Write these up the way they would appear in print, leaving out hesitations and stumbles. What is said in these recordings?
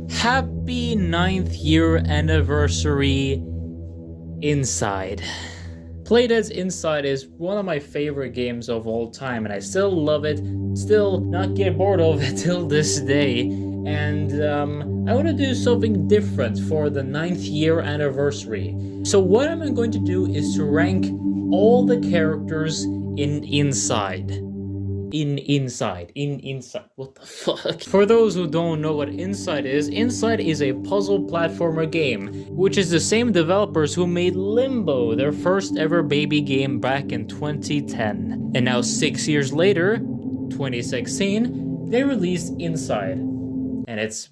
Happy 9th year anniversary, Inside. Playdead INSIDE is one of my favorite games of all time, and I still love it, still not get bored of it till this day. And I want to do something different for the 9th year anniversary. So what I'm going to do is to rank all the characters in Inside. Inside. What the fuck? For those who don't know what Inside is a puzzle platformer game, which is the same developers who made Limbo, their first ever baby game back in 2010. And now 6 years later, 2016, they released Inside. And it's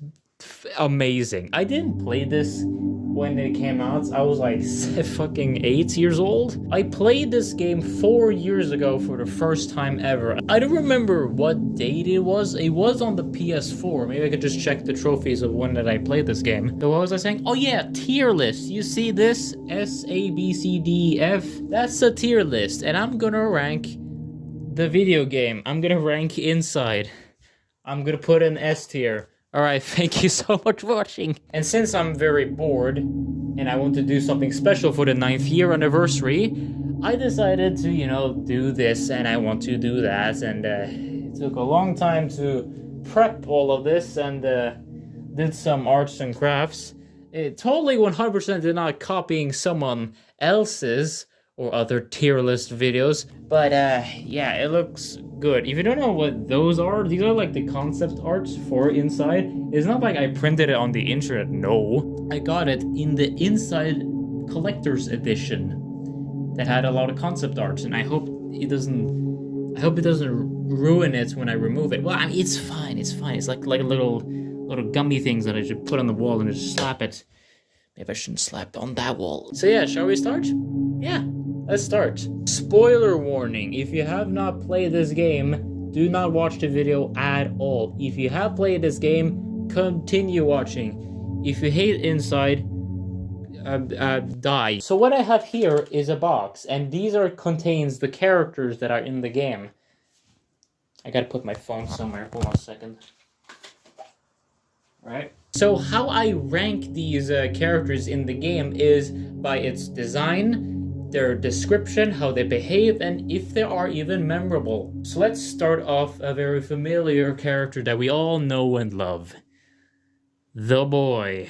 amazing. I didn't play this when it came out. I was like fucking 8 years old. I played this game 4 years ago for the first time ever. I don't remember what date it was. It was on the PS4. Maybe I could just check the trophies of when that I played this game. So what was I saying? Oh yeah, tier list. You see this? S, A, B, C, D, F. That's a tier list. And I'm gonna rank the video game. I'm gonna rank Inside. I'm gonna put in S tier. Alright, thank you so much for watching. And since I'm very bored, and I want to do something special for the 9th year anniversary, I decided to, you know, do this, and I want to do that, and it took a long time to prep all of this, and did some arts and crafts. It totally 100% did not copying someone else's or other tier list videos, but yeah, it looks good. If you don't know what those are, these are like the concept arts for Inside. It's not like I printed it on the internet, no. I got it in the Inside Collector's Edition that had a lot of concept arts, and I hope it doesn't ruin it when I remove it. Well, I mean, it's fine, it's like little gummy things that I should put on the wall and just slap it. Maybe I shouldn't slap on that wall. So yeah, shall we start? Yeah, let's start. Spoiler warning, if you have not played this game, do not watch the video at all. If you have played this game, continue watching. If you hate Inside, die. So what I have here is a box, and these contains the characters that are in the game. I gotta put my phone somewhere, hold on a second. Right? So how I rank these characters in the game is by its design, their description, how they behave, and if they are even memorable. So let's start off a very familiar character that we all know and love. The boy.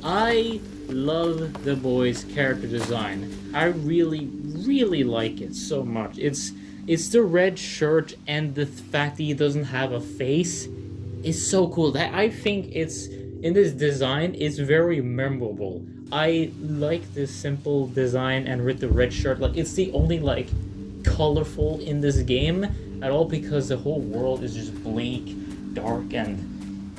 I love the boy's character design. I really like it so much. It's the red shirt and the fact that he doesn't have a face is so cool. That I think it's in this design, it's very memorable. I like this simple design, and with the red shirt, like it's the only like colorful in this game at all, because the whole world is just bleak, dark, and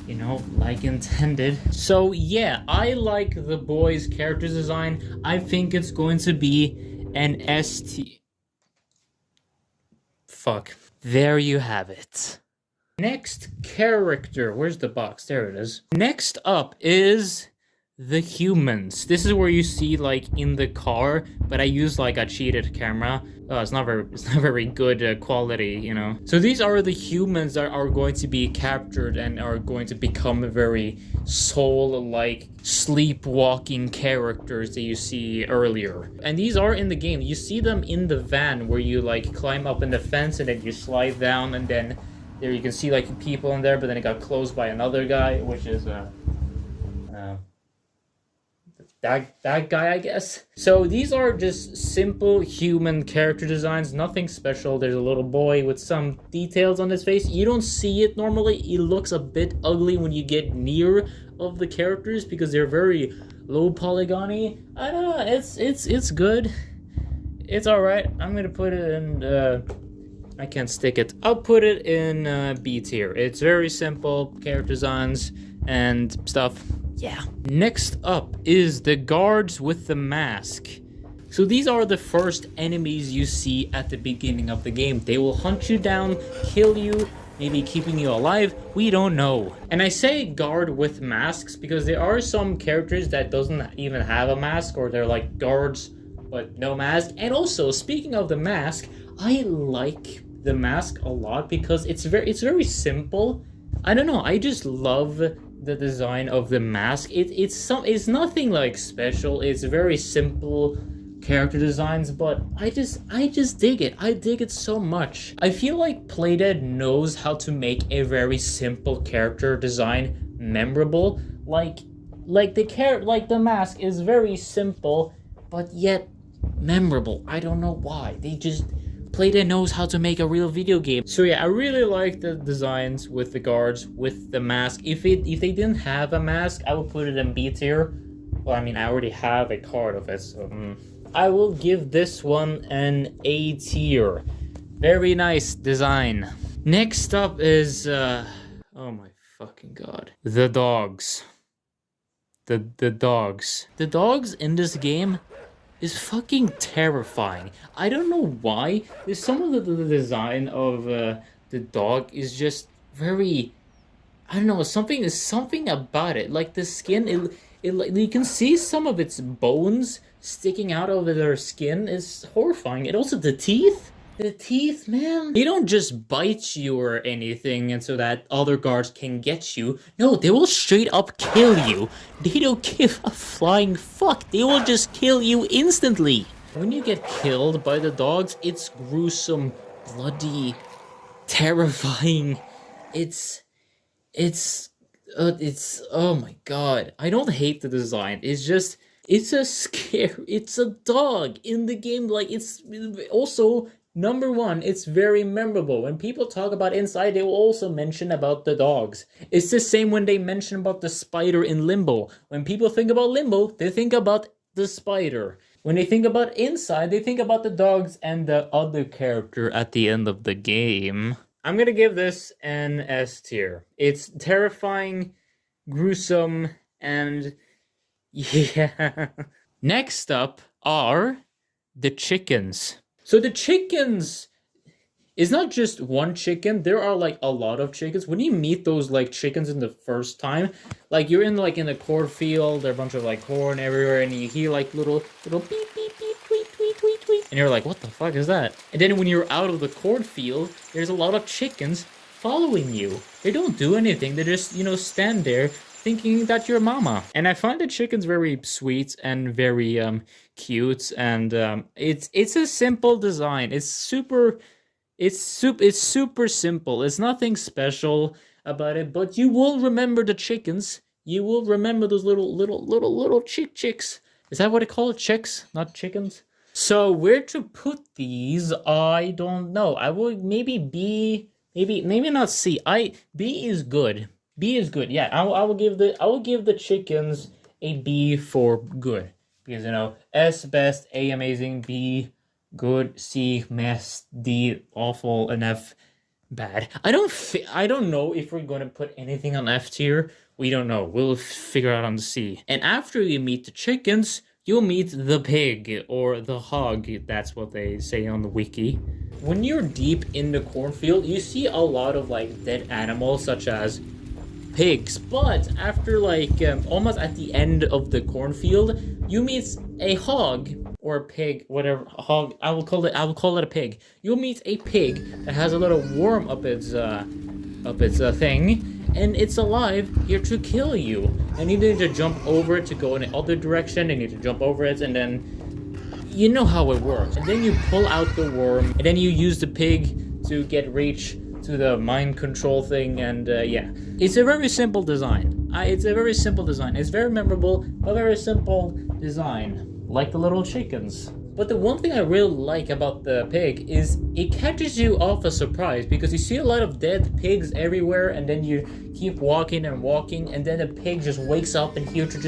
you know, like intended. So yeah, I like the boy's character design. I think it's going to be an ST. Fuck. There you have it. Next character. Where's the box? There it is. Next up is the humans. This is where you see like in the car, but I use like a cheated camera. It's not very good quality, you know. So these are the humans that are going to be captured and are going to become very soul-like sleepwalking characters that you see earlier. And these are in the game. You see them in the van where you like climb up in the fence and then you slide down, and then there you can see like people in there, but then it got closed by another guy, which is that guy, I guess. So these are just simple human character designs, nothing special. There's a little boy with some details on his face. You don't see it normally. It looks a bit ugly when you get near of the characters because they're very low polygony. I don't know, it's good. It's alright. I'm gonna put it in I can't stick it. I'll put it in B tier. It's very simple character designs and stuff. Yeah. Next up is the guards with the mask. So these are the first enemies you see at the beginning of the game. They will hunt you down, kill you, maybe keeping you alive, we don't know. And I say guard with masks because there are some characters that doesn't even have a mask, or they're like guards but no mask. And also, speaking of the mask, I like the mask a lot because it's very simple. I don't know, I just love the design of the mask. It's nothing like special. It's very simple character designs, but I just dig it. I dig it so much. I feel like Playdead knows how to make a very simple character design memorable. Like the mask is very simple, but yet memorable. I don't know why. Playdead knows how to make a real video game. So yeah, I really like the designs with the guards, with the mask. If they didn't have a mask, I would put it in B tier. Well, I mean, I already have a card of it, so I will give this one an A tier. Very nice design. Next up is oh my fucking god. The dogs. The dogs. The dogs in this game is fucking terrifying. I don't know why. There's some of the design of the dog is just very, I don't know, something about it. Like the skin, it you can see some of its bones sticking out of their skin is horrifying. And also the teeth. The teeth, man. They don't just bite you or anything and so that other guards can get you. No, they will straight up kill you. They don't give a flying fuck. They will just kill you instantly. When you get killed by the dogs, it's gruesome, bloody, terrifying. It's oh my god. I don't hate the design. It's a dog in the game. Like, it's also, number one, it's very memorable. When people talk about Inside, they will also mention about the dogs. It's the same when they mention about the spider in Limbo. When people think about Limbo, they think about the spider. When they think about Inside, they think about the dogs and the other character at the end of the game. I'm gonna give this an S tier. It's terrifying, gruesome, and yeah. Next up are the chickens. So the chickens is not just one chicken. There are like a lot of chickens. When you meet those like chickens in the first time, like you're in the cornfield, there are a bunch of like corn everywhere, and you hear like little beep beep beep tweet tweet tweet tweet, and you're like, what the fuck is that? And then when you're out of the cornfield, there's a lot of chickens following you. They don't do anything. They just, stand there thinking that you're mama. And I find the chickens very sweet and very cute, and it's a simple design. It's super simple. It's nothing special about it, but you will remember the chickens. You will remember those little chicks. Is that what they call it? Chicks, not chickens. So where to put these? I don't know. I would maybe B, maybe not C. B is good. B is good. Yeah, I will give the chickens a B for good, because S best, A amazing, B good, C mess, D awful, and F bad. I don't know if we're gonna put anything on F tier. We don't know. We'll figure out on the C. And after you meet the chickens, you'll meet the pig or the hog. That's what they say on the wiki. When you're deep in the cornfield, you see a lot of like dead animals, such as pigs, but after almost at the end of the cornfield, you meet a hog or a pig, whatever. A hog, I will call it a pig. You'll meet a pig that has a little worm up its thing, and it's alive, here to kill you. And you need to jump over it to go in the other direction, and you need to jump over it, and then you know how it works. And then you pull out the worm, and then you use the pig to get reach to the mind control thing, and yeah. It's a very simple design. It's very memorable, a very simple design, like the little chickens. But the one thing I really like about the pig is it catches you off a surprise, because you see a lot of dead pigs everywhere, and then you keep walking and walking, and then the pig just wakes up and here to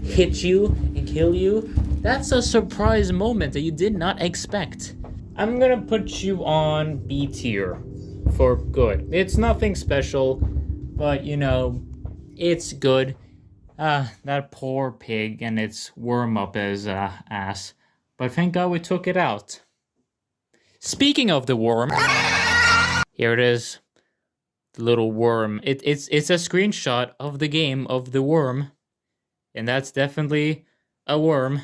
hit you and kill you. That's a surprise moment that you did not expect. I'm gonna put you on B tier for good. It's nothing special, but it's good. That poor pig and its worm up his ass. But thank God we took it out. Speaking of the worm, here it is. little worm. It's a screenshot of the game of the worm, and that's definitely a worm.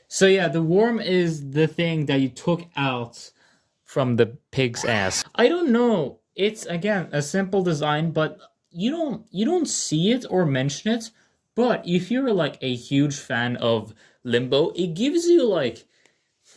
So yeah, the worm is the thing that you took out from the pig's ass. I don't know. It's again a simple design, but you don't see it or mention it. But if you're like a huge fan of Limbo, it gives you like,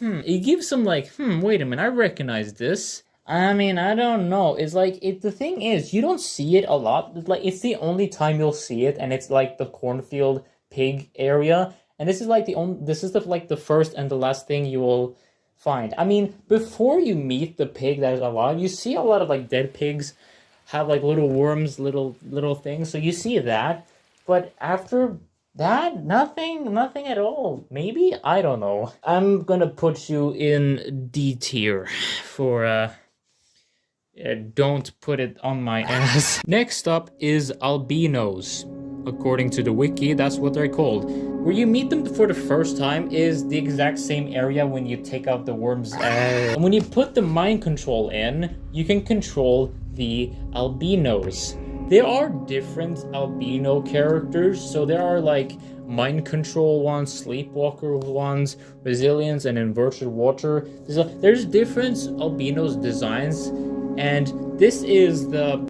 it gives some like, wait a minute, I recognize this. I mean, I don't know. It's like the thing is, you don't see it a lot. It's like it's the only time you'll see it, and it's like the cornfield pig area. And this is like the first and the last thing you will find. I mean, before you meet the pig that is alive, you see a lot of like dead pigs have like little worms, little things. So you see that, but after that, nothing at all. Maybe, I don't know. I'm gonna put you in D tier for don't put it on my ass. Next up is albinos. According to the wiki, that's what they're called. Where you meet them for the first time is the exact same area when you take out the worm's ass. And when you put the mind control in, you can control the albinos. There are different albino characters, so there are like mind control ones, sleepwalker ones, resilience, and inverted water. There's different albinos designs, and this is the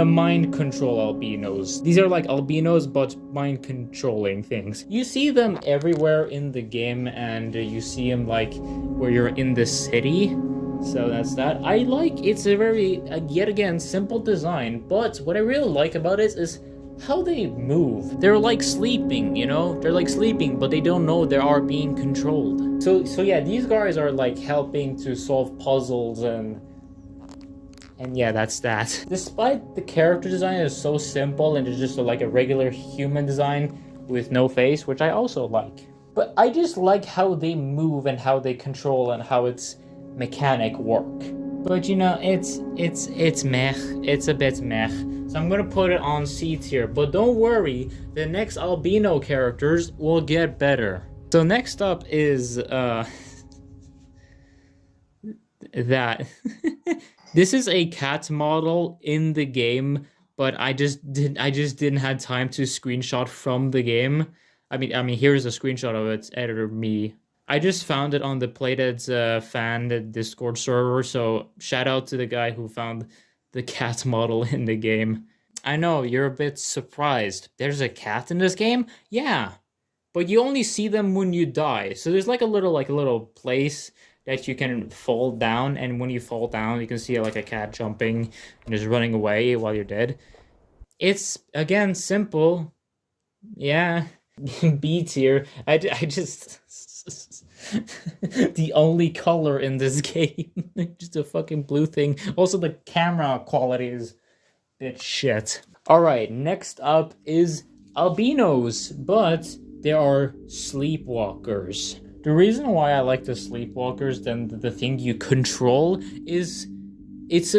mind control albinos. These are like albinos, but mind controlling things. You see them everywhere in the game, and you see them like where you're in the city. So that's that. I like, it's a very, yet again, simple design, but what I really like about it is how they move. They're like sleeping, you know? They're like sleeping, but they don't know they are being controlled. So yeah, these guys are like helping to solve puzzles and yeah, that's that. Despite the character design is so simple and it's just like a regular human design with no face, which I also like. But I just like how they move and how they control and how its mechanic work. But you know, it's meh. It's a bit meh. So I'm gonna put it on C tier. But don't worry, the next albino characters will get better. So next up is that. This is a cat model in the game, but I just didn't have time to screenshot from the game. I mean, here's a screenshot of it. Editor me. I just found it on the Playdead's fan Discord server, so shout out to the guy who found the cat model in the game. I know, you're a bit surprised. There's a cat in this game? Yeah, but you only see them when you die. So there's like a little place that you can fall down, and when you fall down, you can see like a cat jumping and just running away while you're dead. It's, again, simple. Yeah, B tier. I just... the only color in this game. Just a fucking blue thing. Also, the camera quality is a bit shit. Alright, next up is albinos, but there are sleepwalkers. The reason why I like the sleepwalkers than the thing you control is it's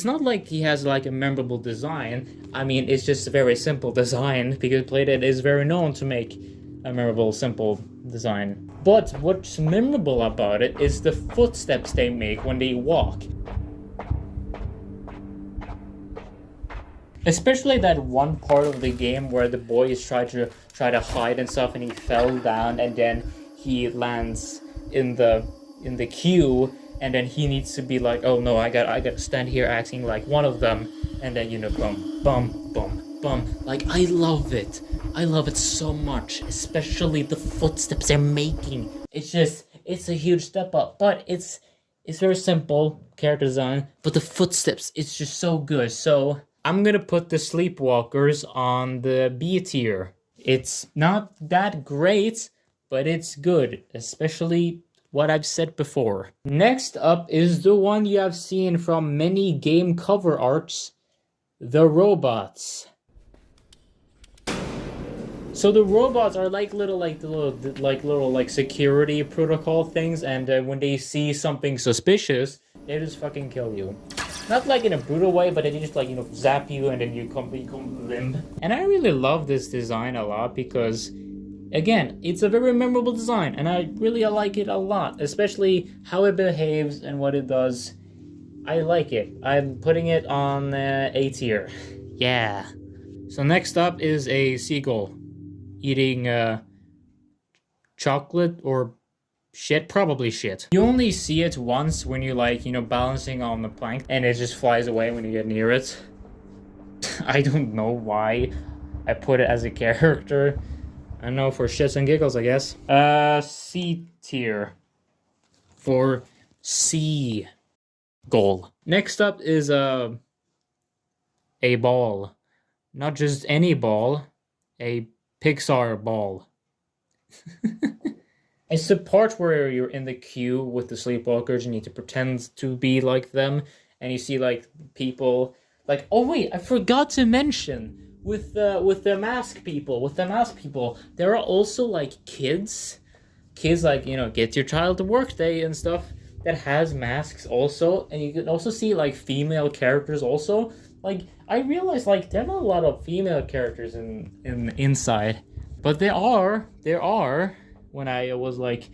not like he has like a memorable design. I mean, it's just a very simple design because Playdead is very known to make a memorable, simple design. But what's memorable about it is the footsteps they make when they walk. Especially that one part of the game where the boy is trying to hide and stuff, and he fell down, and then he lands in the queue, and then he needs to be like, oh no, I gotta stand here acting like one of them, and then, you know, bum bum bum bum. Like, I love it so much, especially the footsteps they're making. It's a huge step up, but it's very simple character design, but the footsteps, it's just so good. So I'm gonna put the sleepwalkers on the B tier. It's not that great, but it's good, especially what I've said before. Next up is the one you have seen from many game cover arts, the robots. So the robots are like little security protocol things, and when they see something suspicious, they just fucking kill you. Not like in a brutal way, but they just like, you know, zap you and then you become limp. And I really love this design a lot because, again, it's a very memorable design and I really like it a lot, especially how it behaves and what it does. I like it. I'm putting it on A tier. Yeah. So next up is a seagull eating chocolate or shit, probably shit. You only see it once when you're like, you know, balancing on the plank and it just flies away when you get near it. I don't know why I put it as a character. I don't know, for shits and giggles, I guess. C tier. For C goal. Next up is a ball. Not just any ball, a Pixar ball. It's the part where you're in the queue with the sleepwalkers, you need to pretend to be like them, and you see like people like, oh wait, I forgot to mention with the mask people, there are also like kids like, you know, get your child to work day and stuff that has masks also, and you can also see like female characters also. Like, I realized like there are not a lot of female characters in Inside, but there are when I was like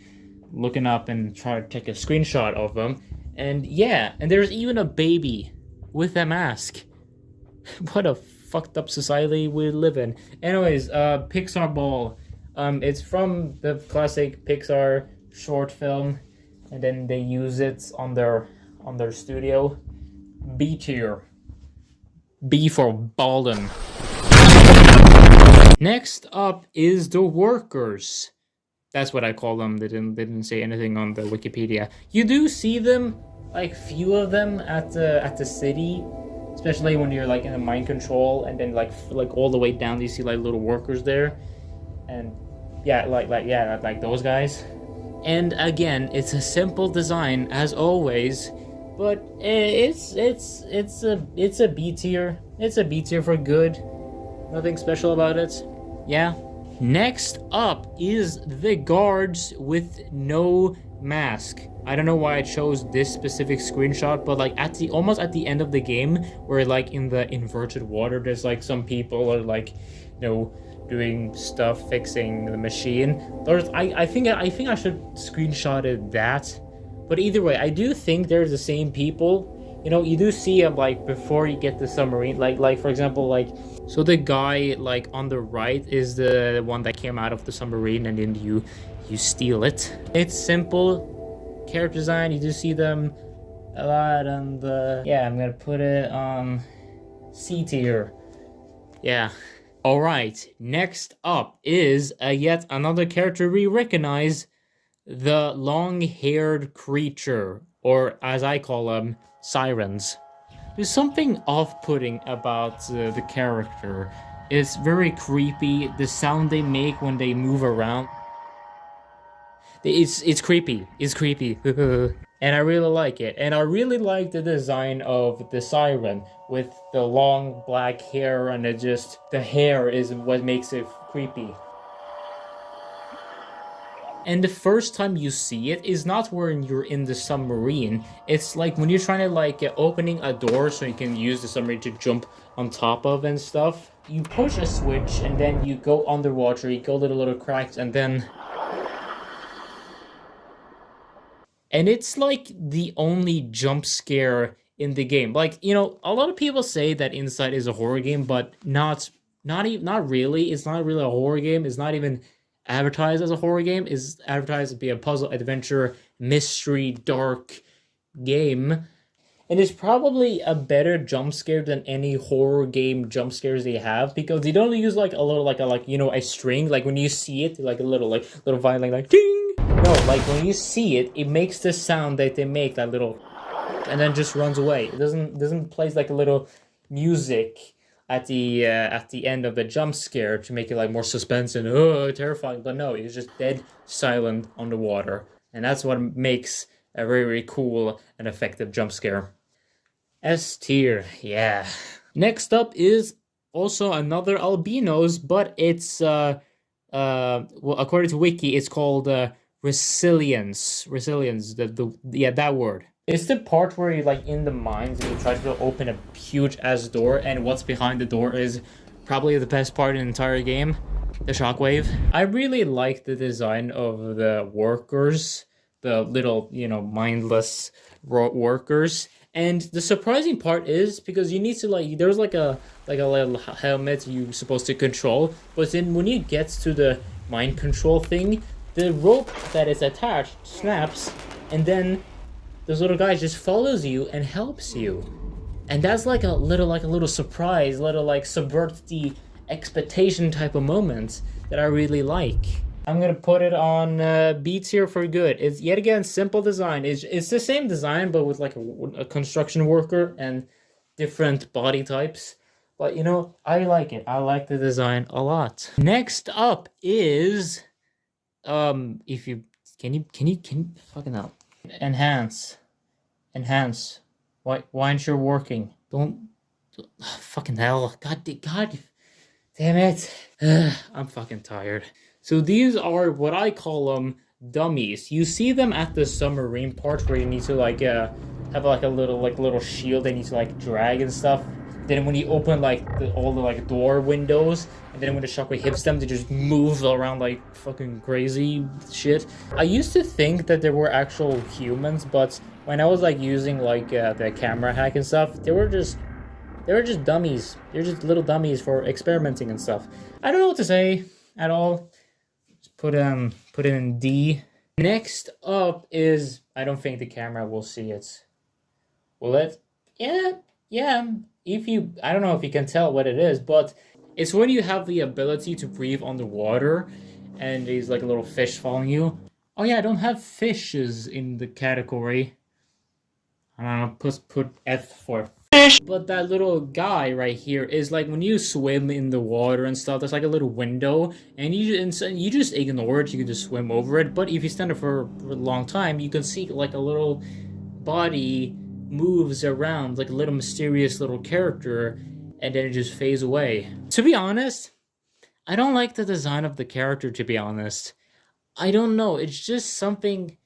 looking up and trying to take a screenshot of them, and yeah, and there's even a baby with a mask. What a fucked up society we live in. Anyways, Pixar ball. It's from the classic Pixar short film, and then they use it on their studio. B tier. B for Balden. Next up is the workers. That's what I call them. They didn't say anything on the Wikipedia. You do see them, like few of them at the city, especially when you're like in a mind control, and then like all the way down you see like little workers there, and yeah, like those guys. And again, it's a simple design as always, but it's a B tier. It's a B tier for good. Nothing special about it. Yeah. Next up is the guards with no mask. I don't know why I chose this specific screenshot, but like almost at the end of the game, where like in the inverted water, there's like some people are like, you know, doing stuff, fixing the machine. I think I should screenshotted that. But either way, I do think they're the same people. You know, you do see them like before you get the submarine. Like for example, like, so the guy like on the right is the one that came out of the submarine, and then you steal it. It's simple character design. You do see them a lot on the, yeah, I'm gonna put it on C tier. Yeah. All right. Next up is yet another character we recognize, the long-haired creature, or as I call them, sirens. There's something off-putting about the character. It's very creepy. The sound they make when they move around. It's creepy. It's creepy. And I really like it. And I really like the design of the siren with the long black hair, and the hair is what makes it creepy. And the first time you see it is not when you're in the submarine. It's like when you're trying to like opening a door so you can use the submarine to jump on top of and stuff. You push a switch and then you go underwater, you go little cracks, and then... And it's like the only jump scare in the game. Like, you know, a lot of people say that Inside is a horror game, but not really. It's not really a horror game. It's not even advertised as a horror game. Is advertised to be a puzzle adventure mystery dark game, and it's probably a better jump scare than any horror game jump scares they have, because they don't use like a little like a string, like when you see it like a little violin like ding. No, like when you see it, it makes the sound that they make, that little, and then just runs away. It doesn't play like a little music at the end of the jump scare to make it like more suspense and terrifying, but no, it's just dead silent underwater, and that's what makes a very, very cool and effective jump scare. S tier, yeah. Next up is also another albinos, but it's well, according to Wiki, it's called resilience. That word. It's the part where you're like in the mines and you try to open a huge ass door, and what's behind the door is probably the best part in the entire game, the shockwave. I really like the design of the workers, the little, you know, mindless workers, And the surprising part is because you need to like there's like a little helmet you're supposed to control, but then when you get to the mind control thing, the rope that is attached snaps, and then this little guy just follows you and helps you. And that's like a little surprise, little like subvert the expectation type of moment that I really like. I'm gonna put it on B tier for good. It's yet again simple design. It's the same design but with like a construction worker and different body types. But you know, I like it. I like the design a lot. Next up is if you can you fucking hell. Enhance. Why aren't you working? Don't fucking hell. God damn it. I'm fucking tired. So these are what I call them dummies. You see them at the submarine part where you need to like have like a little shield they need to like drag and stuff. Then when you open like all the like door windows, and then when the shockwave hits them, they just move around like fucking crazy shit. I used to think that there were actual humans, but when I was like using like the camera hack and stuff, they were just dummies. They're just little dummies for experimenting and stuff. I don't know what to say at all. Just put it in D. Next up is, I don't think the camera will see it. Will it? Yeah. I don't know if you can tell what it is, but it's when you have the ability to breathe underwater and there's like a little fish following you. Oh yeah, I don't have fishes in the category. I don't know, put F for fish. But that little guy right here is like when you swim in the water and stuff, there's like a little window and you just ignore it, you can just swim over it. But if you stand there for a long time, you can see like a little body moves around, like a little mysterious little character, and then it just fades away. To be honest, I don't like the design of the character, to be honest. I don't know, it's just something,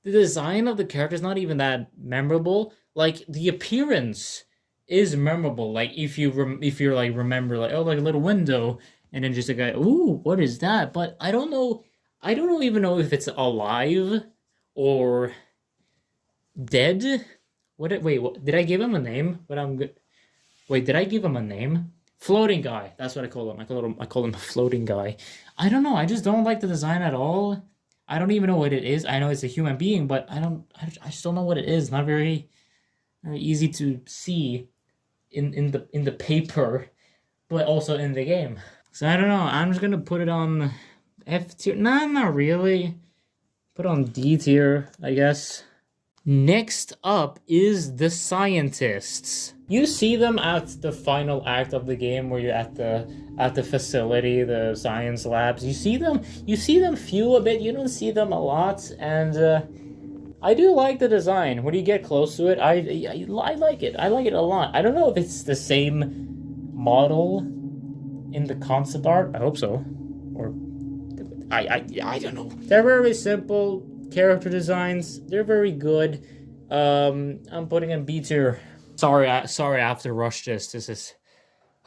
the design of the character is not even that memorable. Like, the appearance is memorable, like if you're like remember like, oh, like a little window, and then just a guy, ooh, what is that? But I don't even know if it's alive or dead. What did I give him a name? But I'm good. Wait, did I give him a name? Floating guy. That's what I call him. I call him a floating guy. I don't know. I just don't like the design at all. I don't even know what it is. I know it's a human being, but I just don't know what it is. Not very easy to see in the paper, but also in the game. So I don't know. I'm just gonna put it on F tier. Nah, not really. Put on D tier, I guess. Next up is the scientists. You see them at the final act of the game where you're at the facility, the science labs. You see them few a bit, you don't see them a lot, and I do like the design. When you get close to it, I like it. I like it a lot. I don't know if it's the same model in the concept art. I hope so. Or I don't know. They're very simple character designs. They're very good. I'm putting in B tier. Sorry, I have to rush this. This is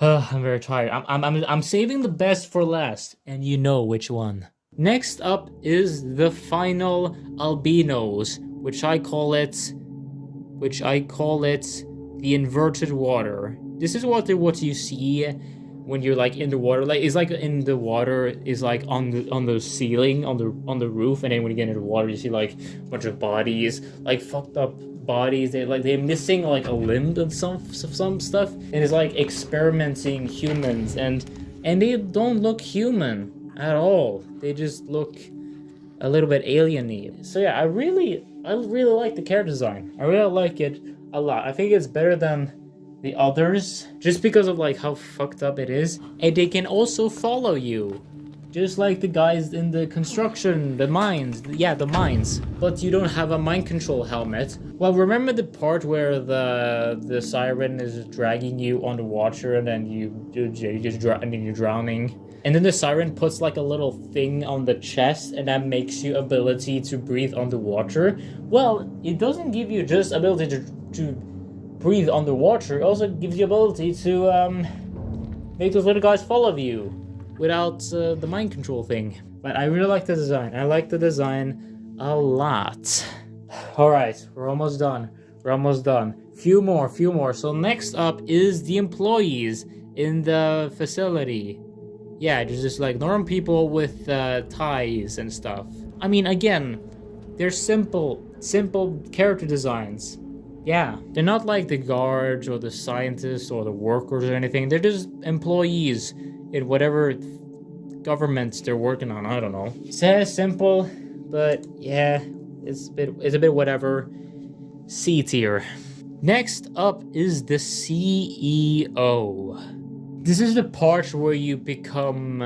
I'm very tired. I'm saving the best for last, and you know which one. Next up is the final albinos, which I call it the inverted water. This is what you see when you're like in the water. Like it's like in the water is like on the ceiling, on the roof, and then when you get into the water you see like a bunch of bodies, like fucked up bodies. They're missing like a limb and some stuff. And it's like experimenting humans, and they don't look human at all. They just look a little bit alien-y. So yeah, I really like the character design. I really like it a lot. I think it's better than the others just because of like how fucked up it is, and they can also follow you just like the guys in the construction, the mines, but you don't have a mind control helmet. Well, remember the part where the siren is dragging you on the water and then you're drowning, and then the siren puts like a little thing on the chest and that makes you ability to breathe underwater. Well, it doesn't give you just ability to breathe underwater, it also gives you ability to make those little guys follow you without the mind control thing. But I really like the design. I like the design a lot. Alright, we're almost done. We're almost done. Few more. So next up is the employees in the facility. Yeah, just like normal people with ties and stuff. I mean, again, they're simple character designs. Yeah, they're not like the guards or the scientists or the workers or anything. They're just employees in whatever governments they're working on. I don't know. Says simple, but yeah, it's a bit whatever. C tier. Next up is the CEO. This is the part where you become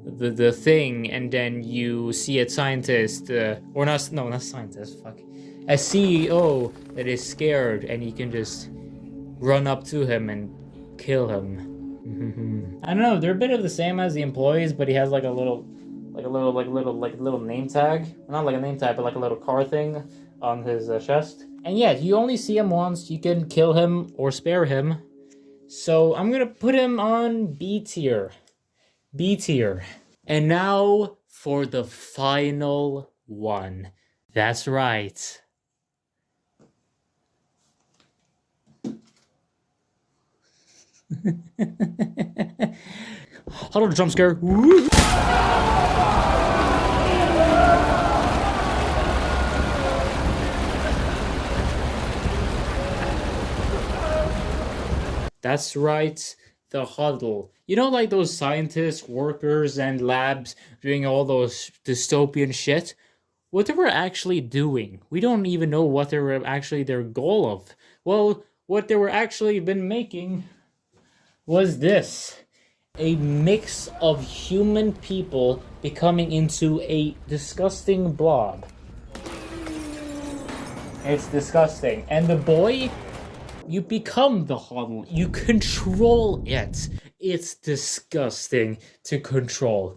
the thing, and then you see a scientist, or not scientist, fuck. A CEO that is scared, and you can just run up to him and kill him. I don't know, they're a bit of the same as the employees, but he has like a little name tag. Not like a name tag, but like a little car thing on his chest. And yeah, you only see him once. You can kill him or spare him. So I'm gonna put him on B tier. B tier. And now for the final one. That's right. Hello, jump scare. Woo! That's right, the huddle. You know, like those scientists, workers, and labs doing all those dystopian shit? What they were actually doing. We don't even know what they were actually their goal of. Well, what they were actually been making was this. A mix of human people becoming into a disgusting blob. It's disgusting. And the boy, you become the huddle. You control it. It's disgusting to control,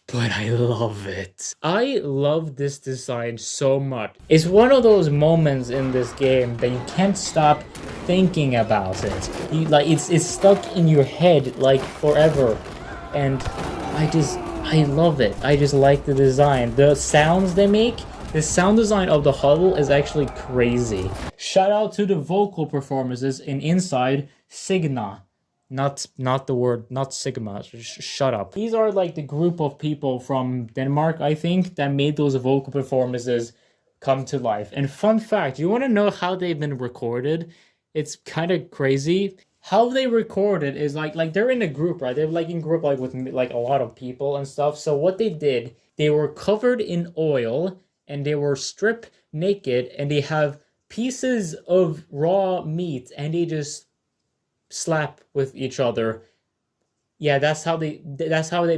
but I love it. I love this design so much. It's one of those moments in this game that you can't stop thinking about it. You, like, it's stuck in your head like forever, and I love it. I just like the design. The sounds they make. The sound design of the huddle is actually crazy. Shout out to the vocal performances in Inside, Signa. Not the word, not Sigma. Shut up. These are like the group of people from Denmark, I think, that made those vocal performances come to life. And fun fact, you want to know how they've been recorded? It's kind of crazy. How they recorded is like they're in a group, right? They're like in group like with like a lot of people and stuff. So what they did, they were covered in oil and they were stripped naked and they have pieces of raw meat and they just slap with each other. Yeah, that's how they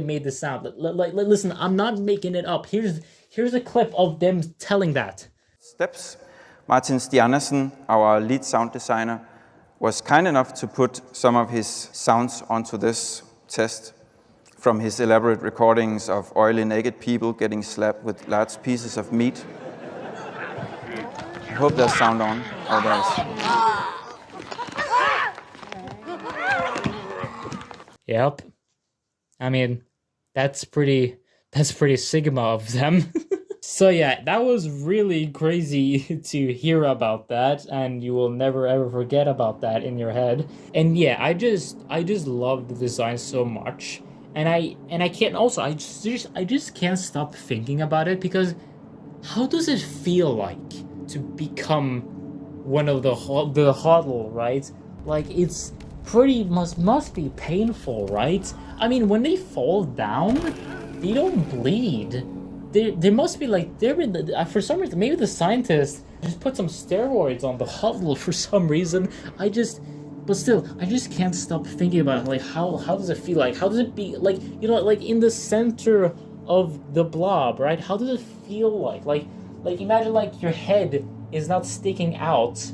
made the sound. Like listen, I'm not making it up. Here's a clip of them telling that. Steps. Martin Stianesen, our lead sound designer, was kind enough to put some of his sounds onto this test from his elaborate recordings of oily naked people getting slapped with large pieces of meat. I hope there's sound on. Oh, there's. Yep. I mean, that's pretty Sigma of them. So yeah, that was really crazy to hear about that, and you will never ever forget about that in your head. And yeah, I just love the design so much. And I can't also I just can't stop thinking about it, because how does it feel like to become one of the huddle, right? Like, it's pretty must be painful, right? I mean, when they fall down, they don't bleed. They must be like, for some reason, maybe the scientists just put some steroids on the huddle for some reason. But still, I just can't stop thinking about it. Like, how does it feel like? How does it be, like, you know, like in the center of the blob, right? How does it feel like? Like imagine like your head is not sticking out,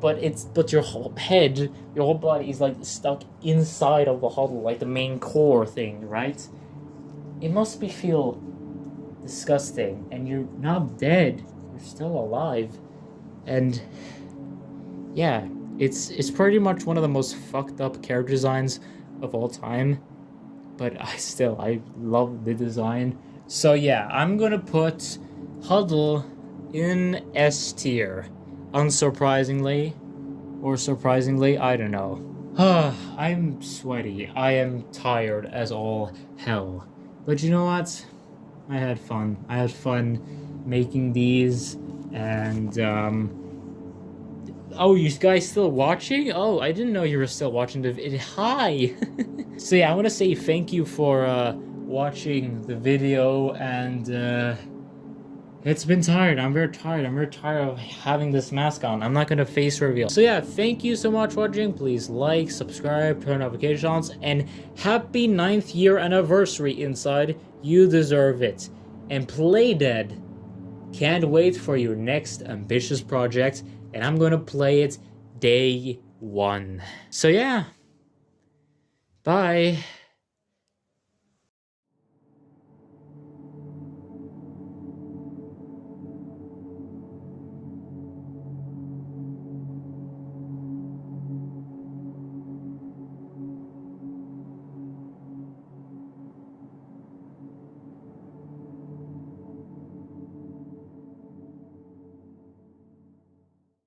but your whole head, your whole body is like stuck inside of the huddle, like the main core thing, right? It must feel disgusting, and you're not dead. You're still alive, and yeah. It's pretty much one of the most fucked up character designs of all time, but I love the design. So yeah, I'm gonna put Huddle in S tier. unsurprisingly, or surprisingly, I don't know. I'm sweaty. I am tired as all hell. But you know what? I had fun. I had fun making these, and oh, you guys still watching? Oh, I didn't know you were still watching the video. Hi! So yeah, I want to say thank you for watching the video, and it's been tired. I'm very tired. I'm very tired of having this mask on. I'm not gonna face reveal. So yeah, thank you so much for watching. Please like, subscribe, turn notifications on, and happy 9th year anniversary Inside. You deserve it. And Playdead can't wait for your next ambitious project, and I'm gonna play it day 1. So yeah, bye.